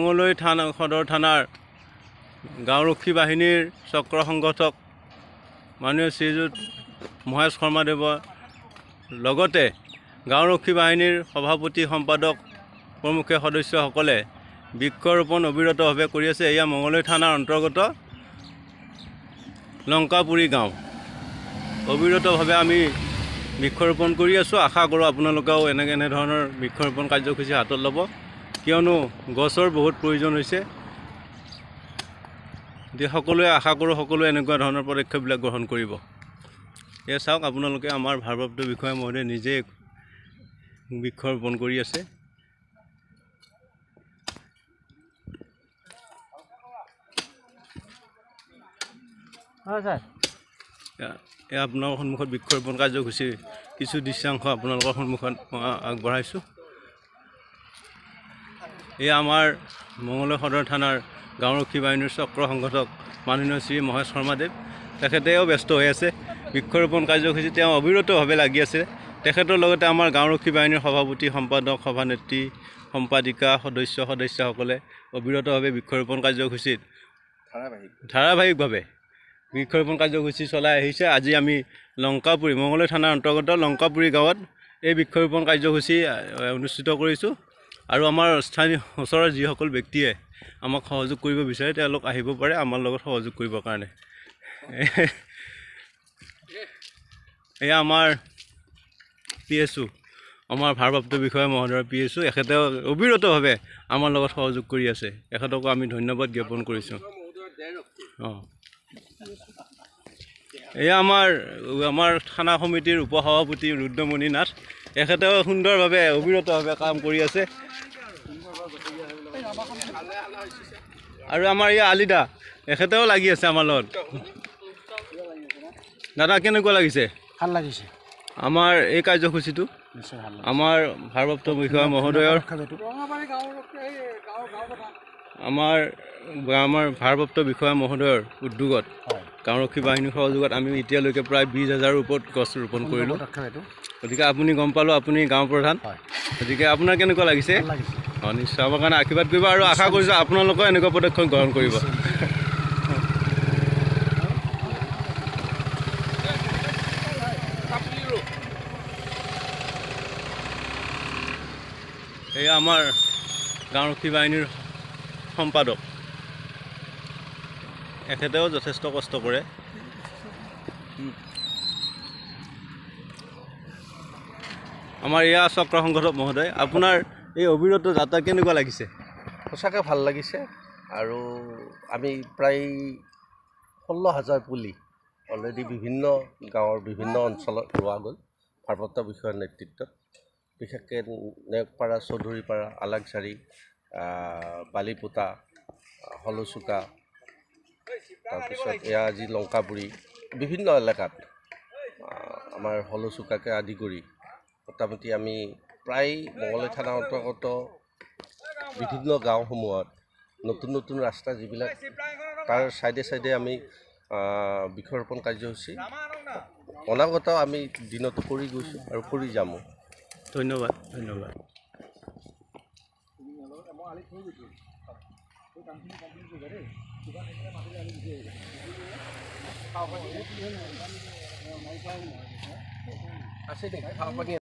মঙলদৈ থানা সদৰ থানাৰ গাঁওৰক্ষী বাহিনীৰ চক্ৰ সংগঠক মাননীয় শ্ৰীযুত মহেশ শৰ্মাদেৱৰ লগতে গাঁওৰক্ষী বাহিনীৰ সভাপতি সম্পাদক প্ৰমুখ সদস্যসকলে বৃক্ষৰোপণ অবিৰতভাৱে কৰি আছে। এয়া মঙলদৈ থানাৰ অন্তৰ্গত লংকাপুৰী গাঁও। অবিৰতভাৱে আমি বৃক্ষৰোপণ কৰি আছোঁ। আশা কৰোঁ আপোনালোকেও এনেধৰণৰ বৃক্ষৰোপণ কাৰ্যসূচী হাতত ল'ব, কিয়নো গছৰ বহুত প্ৰয়োজন হৈছে। সকলোৱে আশা কৰোঁ সকলোৱে এনেকুৱা ধৰণৰ পদক্ষেপবিলাক গ্ৰহণ কৰিব। এয়া চাওক আপোনালোকে, আমাৰ ভাৰপ্ৰাপ্ত বিষয়া মহোদয়ে নিজে বৃক্ষৰোপণ কৰি আছে। এয়া আপোনালোকৰ সন্মুখত বৃক্ষৰোপণ কাৰ্যসূচীৰ কিছু দৃশ্যাংশ আপোনালোকৰ সন্মুখত আগবঢ়াইছোঁ। এয়া আমাৰ মঙলদৈ সদৰ থানাৰ গাঁওৰক্ষী বাহিনীৰ চক্ৰ সংগঠক মাননীয় শ্ৰী মহেশ শৰ্মাদেৱ, তেখেতেও ব্যস্ত হৈ আছে বৃক্ষৰোপণ কাৰ্যসূচী। তেওঁ অবিৰতভাৱে লাগি আছে। তেখেতৰ লগতে আমাৰ গাঁওৰক্ষী বাহিনীৰ সভাপতি সম্পাদক সভানেত্ৰী সম্পাদিকা সদস্যসকলে অবিৰতভাৱে বৃক্ষৰোপণ কাৰ্যসূচীত ধাৰাবাহিকভাৱে বৃক্ষৰোপণ কাৰ্যসূচী চলাই আহিছে। আজি আমি মঙলদৈ থানাৰ অন্তৰ্গত লংকাপুৰী গাঁৱত এই বৃক্ষৰোপণ কাৰ্যসূচী অনুষ্ঠিত কৰিছোঁ। আৰু আমাৰ স্থানীয় ওচৰৰ যিসকল ব্যক্তিয়ে আমাক সহযোগ কৰিব বিচাৰে তেওঁলোক আহিব পাৰে আমাৰ লগত সহযোগ কৰিবৰ কাৰণে। এয়া আমাৰ PSO, আমাৰ ভাৰপ্ৰাপ্ত বিষয়া মহোদয়ৰ PSO, এখেতেও অবিৰতভাৱে আমাৰ লগত সহযোগ কৰি আছে। এখেতকো আমি ধন্যবাদ জ্ঞাপন কৰিছোঁ। এয়া আমাৰ থানা সমিতিৰ উপসভাপতি ৰুদ্ৰমণি নাথ, এখেতেও সুন্দৰভাৱে অবিৰতভাৱে কাম কৰি আছে। আৰু আমাৰ এয়া আলিদা, এখেতেও লাগি আছে আমাৰ লগত। দাদা, কেনেকুৱা লাগিছে? ভাল লাগিছে আমাৰ এই কাৰ্যসূচীটো। আমাৰ ভাৰপ্ৰাপ্ত বিষয়া মহোদয়ৰ আমাৰ ভাৰপ্ৰাপ্ত বিষয়া মহোদয়ৰ উদ্যোগত গাঁওৰক্ষী বাহিনীৰ সহযোগত আমি এতিয়ালৈকে প্ৰায় 20,000ৰ ওপৰত গছ ৰোপণ কৰিলোঁ। গতিকে আপুনি গম পালোঁ, আপুনি গাঁও প্ৰধান, গতিকে আপোনাৰ কেনেকুৱা লাগিছে? নিশ্চয় আমাৰ কাৰণে আশীৰ্বাদ কৰিব আৰু আশা কৰিছোঁ আপোনালোকেও এনেকুৱা পদক্ষেপ গ্ৰহণ কৰিব। এয়া আমাৰ গাঁওৰক্ষী বাহিনীৰ সম্পাদক, এখেতেও যথেষ্ট কষ্ট কৰে। আমাৰ এয়া চক্ৰ সংগঠক মহোদয়, আপোনাৰ এই অবিৰত যাত্ৰা কেনেকুৱা লাগিছে? সঁচাকৈ ভাল লাগিছে। আৰু আমি প্ৰায় 16,000 পুলি অলৰেডি বিভিন্ন গাঁৱৰ বিভিন্ন অঞ্চলত ৰোৱা গ'ল ভাৰপ্ৰাপ্ত বিষয়াৰ নেতৃত্বত। বিশেষকৈ নেওগপাৰা, চৌধুৰীপাৰা, আলাকচাৰী, বালিপোতা, হলচুকা, তাৰপিছত এয়া আজি লংকাপুৰী, বিভিন্ন এলেকাত আমাৰ হলচুকাকে আদি কৰি মোটামুটি আমি প্ৰায় মঙলদৈ থানাৰ অন্তৰ্গত বিভিন্ন গাঁওসমূহত নতুন নতুন ৰাস্তা যিবিলাক তাৰ চাইডে আমি বৃক্ষৰোপণ কাৰ্যসূচী অনাগত আমি দিনতো কৰি গৈছোঁ আৰু কৰি যামো। ধন্যবাদ, ধন্যবাদ। আছে